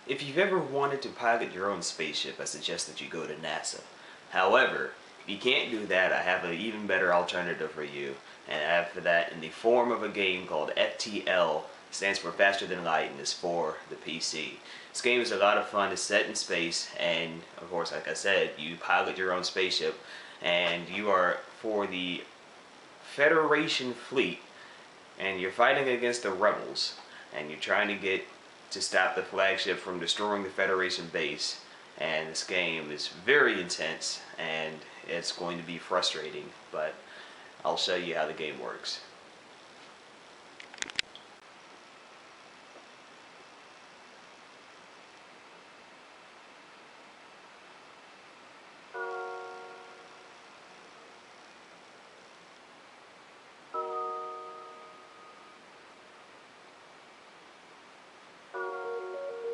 If you've ever wanted to pilot your own spaceship, I suggest that you go to NASA. However, if you can't do that, I have an even better alternative for you, and I have for that in the form of a game called FTL. Stands for Faster Than Light, and is for the PC. This game is a lot of fun. It's set in space, and of course, like I said, you pilot your own spaceship, and you are for the Federation fleet, and you're fighting against the rebels, and you're trying to get to stop the flagship from destroying the Federation base. And this game is very intense, and it's going to be frustrating, but I'll show you how the game works.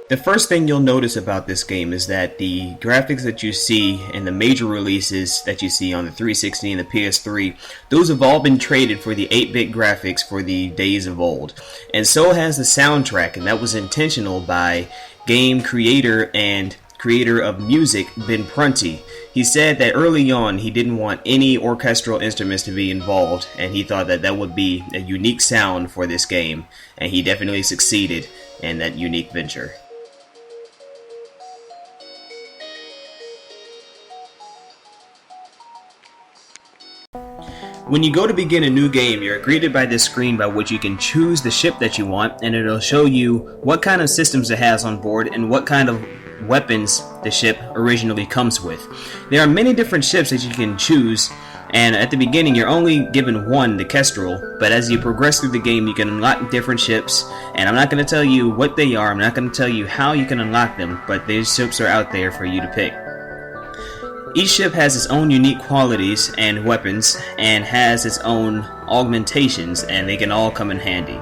The first thing you'll notice about this game is that the graphics that you see in the major releases that you see on the 360 and the PS3, those have all been traded for the 8-bit graphics for the days of old. And so has the soundtrack, and that was intentional by game creator and creator of music, Ben Prunty. He said that early on he didn't want any orchestral instruments to be involved, and he thought that that would be a unique sound for this game, and he definitely succeeded in that unique venture. When you go to begin a new game, you're greeted by this screen by which you can choose the ship that you want, and it'll show you what kind of systems it has on board and what kind of weapons the ship originally comes with. There are many different ships that you can choose, and at the beginning you're only given one, the Kestrel, but as you progress through the game you can unlock different ships, and I'm not going to tell you what they are, I'm not going to tell you how you can unlock them, but these ships are out there for you to pick. Each ship has its own unique qualities and weapons, and has its own augmentations, and they can all come in handy.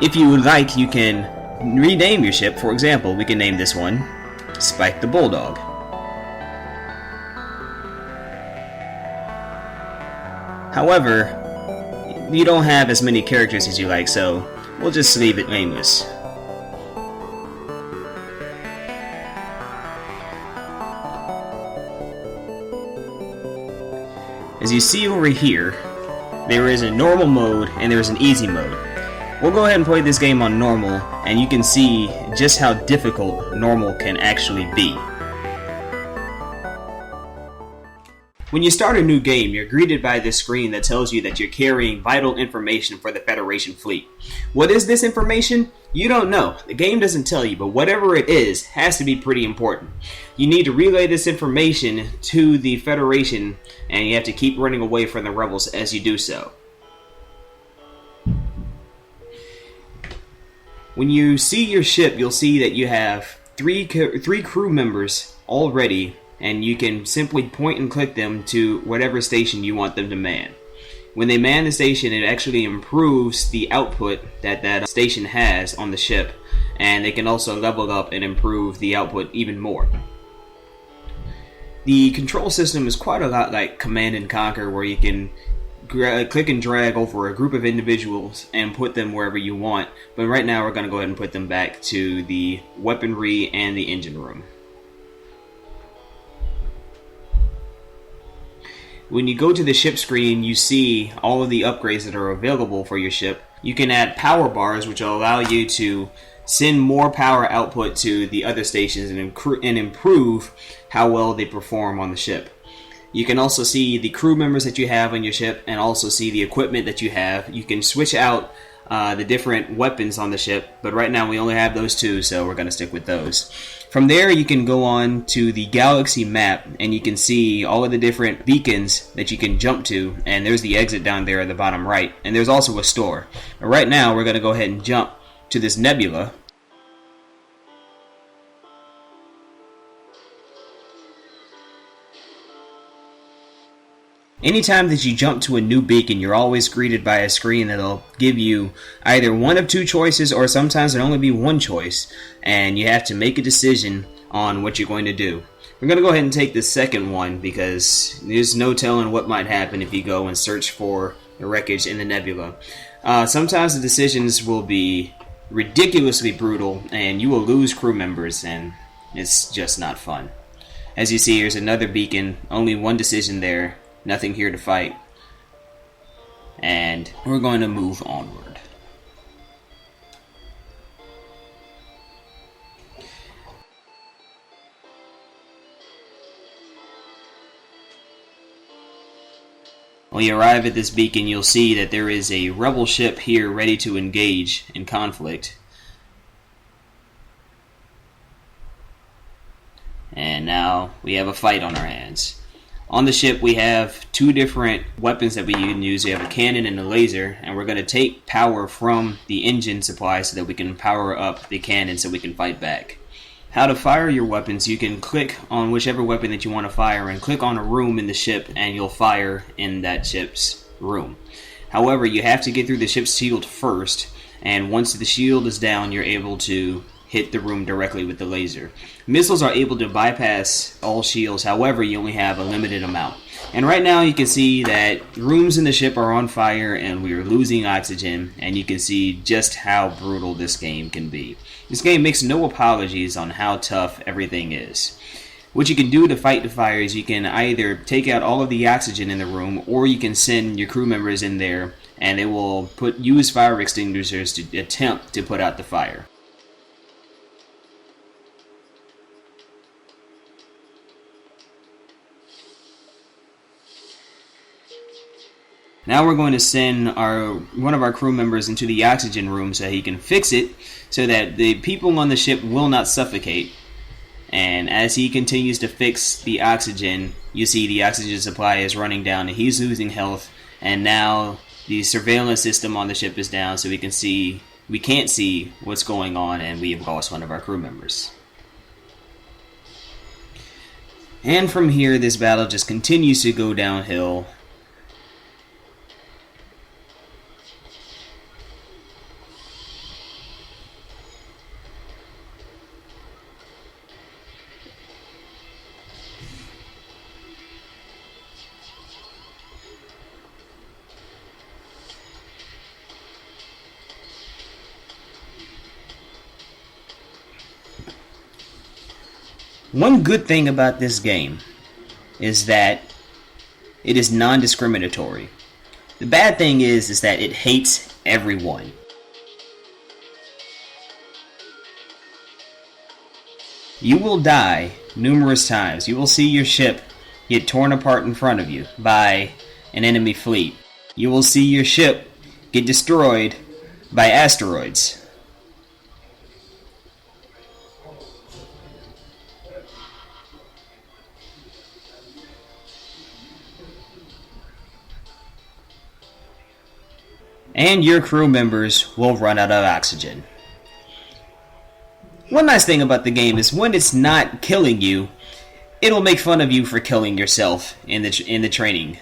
If you would like, you can rename your ship. For example, we can name this one Spike the Bulldog. However, you don't have as many characters as you like, so we'll just leave it nameless. As you see over here, there is a normal mode and there is an easy mode. We'll go ahead and play this game on normal, and you can see just how difficult normal can actually be. When you start a new game, you're greeted by this screen that tells you that you're carrying vital information for the Federation fleet. What is this information? You don't know. The game doesn't tell you, but whatever it is has to be pretty important. You need to relay this information to the Federation, and you have to keep running away from the rebels as you do so. When you see your ship, you'll see that you have three crew members already, and you can simply point and click them to whatever station you want them to man. When they man the station, it actually improves the output that that station has on the ship, and they can also level up and improve the output even more. The control system is quite a lot like Command & Conquer, where you can click and drag over a group of individuals and put them wherever you want, but right now we're going to go ahead and put them back to the weaponry and the engine room. When you go to the ship screen, you see all of the upgrades that are available for your ship. You can add power bars, which will allow you to send more power output to the other stations and improve how well they perform on the ship. You can also see the crew members that you have on your ship, and also see the equipment that you have. You can switch out the different weapons on the ship, but right now we only have those two, so we're going to stick with those. From there, you can go on to the galaxy map, and you can see all of the different beacons that you can jump to, and there's the exit down there at the bottom right, and there's also a store. But right now, we're going to go ahead and jump to this nebula. Anytime that you jump to a new beacon, you're always greeted by a screen that'll give you either one of two choices, or sometimes it'll only be one choice, and you have to make a decision on what you're going to do. We're going to go ahead and take the second one, because there's no telling what might happen if you go and search for the wreckage in the nebula. Sometimes the decisions will be ridiculously brutal, and you will lose crew members, and it's just not fun. As you see, here's another beacon, only one decision there, nothing here to fight, and we're going to move onward. When you arrive at this beacon, you'll see that there is a rebel ship here ready to engage in conflict. And now we have a fight on our hands. On the ship we have two different weapons that we can use. We have a cannon and a laser, and we're going to take power from the engine supply so that we can power up the cannon so we can fight back. How to fire your weapons: you can click on whichever weapon that you want to fire and click on a room in the ship, and you'll fire in that ship's room. However, you have to get through the ship's shield first, and once the shield is down, you're able to hit the room directly with the laser. Missiles are able to bypass all shields, however, you only have a limited amount. And right now you can see that rooms in the ship are on fire and we are losing oxygen, and you can see just how brutal this game can be. This game makes no apologies on how tough everything is. What you can do to fight the fire is you can either take out all of the oxygen in the room, or you can send your crew members in there and they will use fire extinguishers to attempt to put out the fire. Now we're going to send one of our crew members into the oxygen room so he can fix it so that the people on the ship will not suffocate. And as he continues to fix the oxygen, you see the oxygen supply is running down and he's losing health. And now the surveillance system on the ship is down, so we can't see what's going on, and we have lost one of our crew members. And from here, this battle just continues to go downhill. One good thing about this game is that it is non-discriminatory. The bad thing is that it hates everyone. You will die numerous times. You will see your ship get torn apart in front of you by an enemy fleet. You will see your ship get destroyed by asteroids. And your crew members will run out of oxygen. One nice thing about the game is when it's not killing you, it'll make fun of you for killing yourself in the training.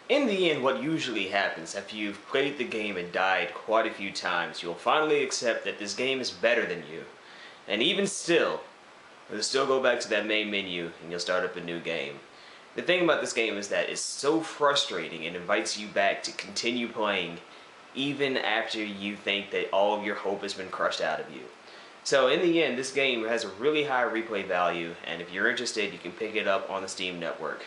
In the end, what usually happens after you've played the game and died quite a few times, you'll finally accept that this game is better than you. And even still, you'll still go back to that main menu and you'll start up a new game. The thing about this game is that it's so frustrating and invites you back to continue playing even after you think that all of your hope has been crushed out of you. So in the end, this game has a really high replay value, and if you're interested, you can pick it up on the Steam network.